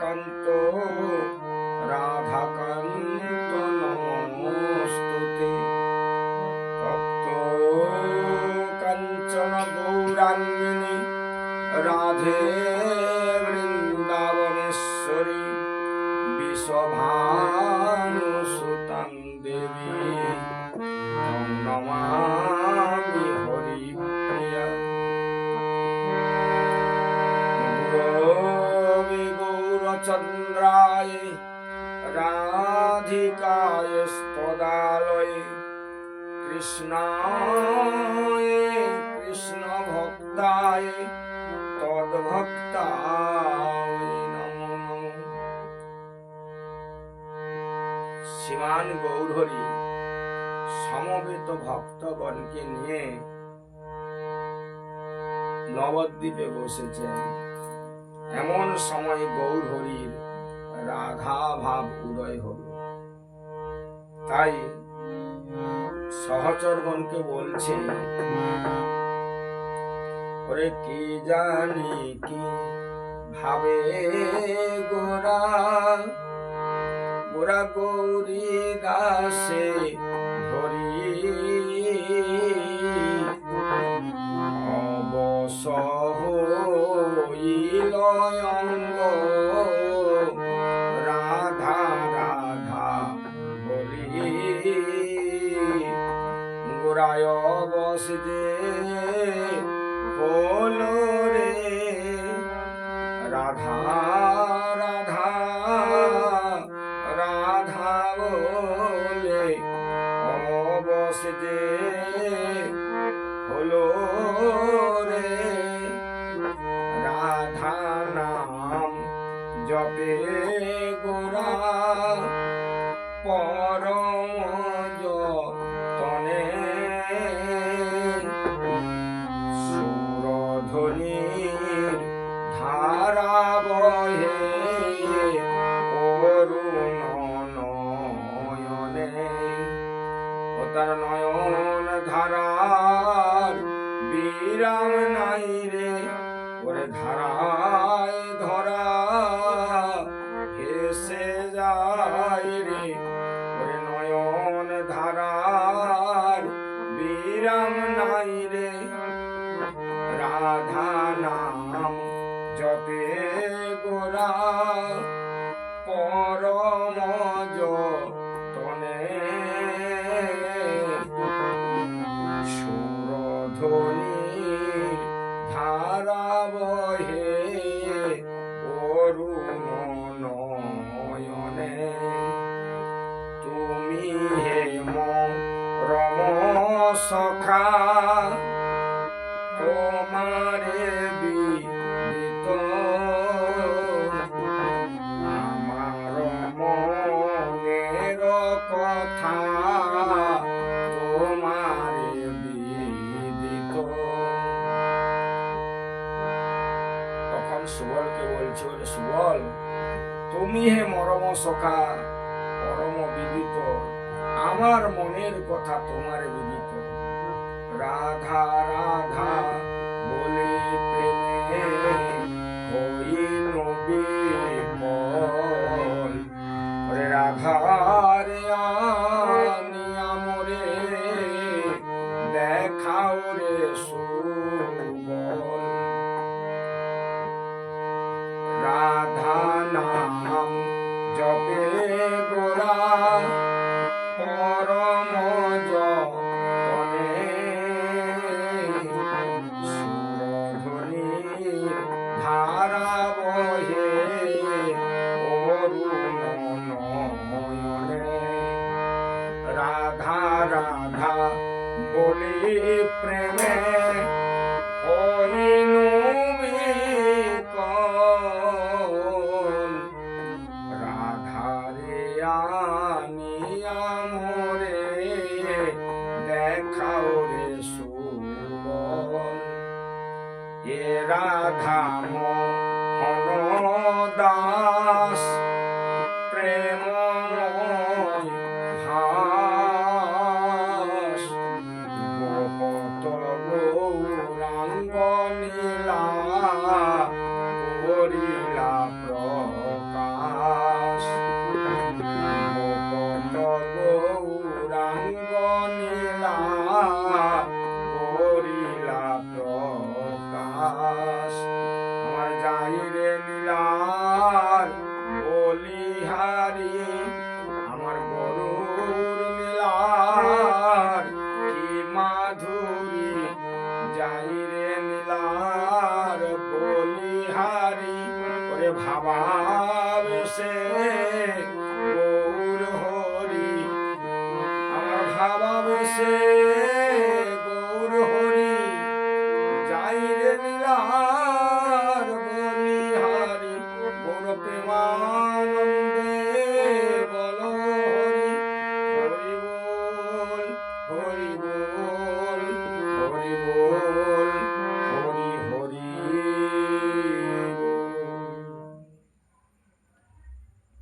কান্ত রাধাকান্ত নমস্তুতে। ভক্ত কাঞ্চন গৌরাঙ্গিনী রাধে বৃন্দাবনেশ্বরী বিষভানুসুতাং দেবী তং নমামি হরিপ্রিয়া। গুরবে গৌরচন্দ্রায় রাধিকায় স্তদালয়ে কৃষ্ণায় কৃষ্ণ ভক্তায় তদ্ভক্তায় নমো নমঃ। শ্রীমান গৌরহরি সমবেত ভক্তগণকে নিয়ে নবদ্বীপে বসেছেন। এমন সময় গৌরহরির রাধা ভাব উদয় হল। তাই সহচরগণকে বলছে, ওরে কি জানি কি ভাবে গোরা, গোরা গৌরী দাসে ধরি অবশ হইল অঙ্গ রাধা রাধা বলি। গোরায় বসে হলো রে রাধা রাধা রাধা বলে অবসে হলো রে। রাধা নাম জপে গোরা পরম যতনে সুরধ্বনির ধারা বহে অরুণ নয়নে। ও তার নয়ন ধারার বিরাম নাই রে। ওরে ধারায় ধরা ভেসে যায় রে। ওরে নয়ন ধারার বিরাম নাই রে। রাধা নাম জপে গোরা পরম যতনে সুরধ্বনির ধারা বহে অরুণ নয়নে। তুমি হে রম সখা তোমারে বিদিত আমার মনের কথা তোমারে বিদিত। তখন সুবলকে বলছে, ওরে সুবল, তুমি হে মরম সখা পরম বিদিত, আমার মনের কথা তোমার বিদিত। রাধা রাধা বলে প্রেমে হইল বিকল। ওরে রাধা রে আনিয়া মোরে দেখাও রে সুবল। রাধা নাম জপে গোরা পরম যতনে সুরধ্বনির ধারা বহে অরুণ নয়নে। রাধা রাধা বলি প্রেমে হইনু বিকল। রাধারে আনিয়া মোরে দেখাও রে সুবল। এ রাধা মোহন দাস প্রেমময় ভাস বহুত গৌরাঙ্গ নীলা করিলা প্রকাশ। ভাবাবেশে গৌর হরি আমার ভাবাবেশে গৌর হরি যাই রে নীলা